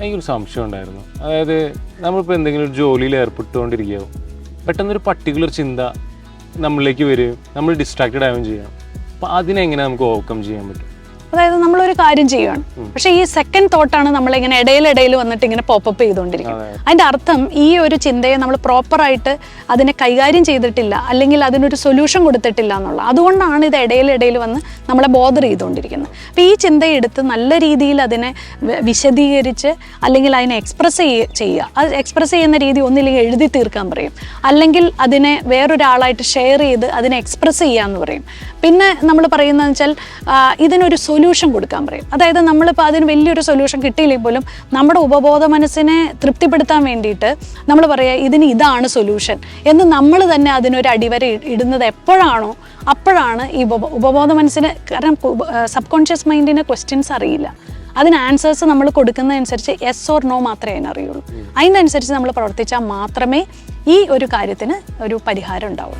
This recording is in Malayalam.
എനിക്കൊരു സംശയം ഉണ്ടായിരുന്നു. അതായത് നമ്മളിപ്പോൾ എന്തെങ്കിലും ഒരു ജോലിയിൽ ഏർപ്പെട്ടുകൊണ്ടിരിക്കുകയോ പെട്ടെന്നൊരു പർട്ടിക്കുലർ ചിന്ത നമ്മളിലേക്ക് വരികയും നമ്മൾ ഡിസ്ട്രാക്റ്റഡ് ആവുകയും ചെയ്യാം. അപ്പോൾ അതിനെങ്ങനെ നമുക്ക് ഓവർകം ചെയ്യാൻ പറ്റും? അതായത് നമ്മളൊരു കാര്യം ചെയ്യുകയാണ്, പക്ഷെ ഈ സെക്കൻഡ് തോട്ടാണ് നമ്മളിങ്ങനെ ഇടയിൽ വന്നിട്ട് ഇങ്ങനെ പോപ്പപ്പ് ചെയ്തുകൊണ്ടിരിക്കുന്നത്. അതിൻ്റെ അർത്ഥം ഈ ഒരു ചിന്തയെ നമ്മൾ പ്രോപ്പറായിട്ട് അതിനെ കൈകാര്യം ചെയ്തിട്ടില്ല, അല്ലെങ്കിൽ അതിനൊരു സൊല്യൂഷൻ കൊടുത്തിട്ടില്ല എന്നുള്ള. അതുകൊണ്ടാണ് ഇത് ഇടയിൽ വന്ന് നമ്മളെ ബോദർ ചെയ്തുകൊണ്ടിരിക്കുന്നത്. അപ്പോൾ ഈ ചിന്തയെ എടുത്ത് നല്ല രീതിയിൽ അതിനെ വിശദീകരിച്ച് അല്ലെങ്കിൽ അതിനെ എക്സ്പ്രസ് ചെയ്യുക. അത് എക്സ്പ്രസ് ചെയ്യുന്ന രീതി ഒന്നില്ലെങ്കിൽ എഴുതി തീർക്കാൻ പറയും, അല്ലെങ്കിൽ അതിനെ വേറൊരാളായിട്ട് ഷെയർ ചെയ്ത് അതിനെ എക്സ്പ്രസ് ചെയ്യാമെന്ന് പറയും. പിന്നെ നമ്മൾ പറയുന്നതെന്ന് വെച്ചാൽ ഇതിനൊരു സൊല്യൂഷൻ കൊടുക്കാൻ പറയും. അതായത് നമ്മളിപ്പോൾ അതിന് വലിയൊരു സൊല്യൂഷൻ കിട്ടിയില്ലെങ്കിൽ പോലും നമ്മുടെ ഉപബോധ മനസ്സിനെ തൃപ്തിപ്പെടുത്താൻ വേണ്ടിയിട്ട് നമ്മൾ പറയുക ഇതിന് ഇതാണ് സൊല്യൂഷൻ എന്ന് നമ്മൾ തന്നെ അതിനൊരു അടിവര ഇടുന്നത് എപ്പോഴാണോ അപ്പോഴാണ് ഈ ഉപബോധ മനസ്സിന്, കാരണം സബ് കോൺഷ്യസ് മൈൻഡിന് ക്വസ്റ്റ്യൻസ് അറിയില്ല. അതിന് ആൻസേഴ്സ് നമ്മൾ കൊടുക്കുന്നതനുസരിച്ച് യെസ് ഓർ നോ മാത്രമേ അതിനറിയുള്ളൂ. അതിനനുസരിച്ച് നമ്മൾ പ്രവർത്തിച്ചാൽ മാത്രമേ ഈ ഒരു കാര്യത്തിന് ഒരു പരിഹാരം ഉണ്ടാവൂ.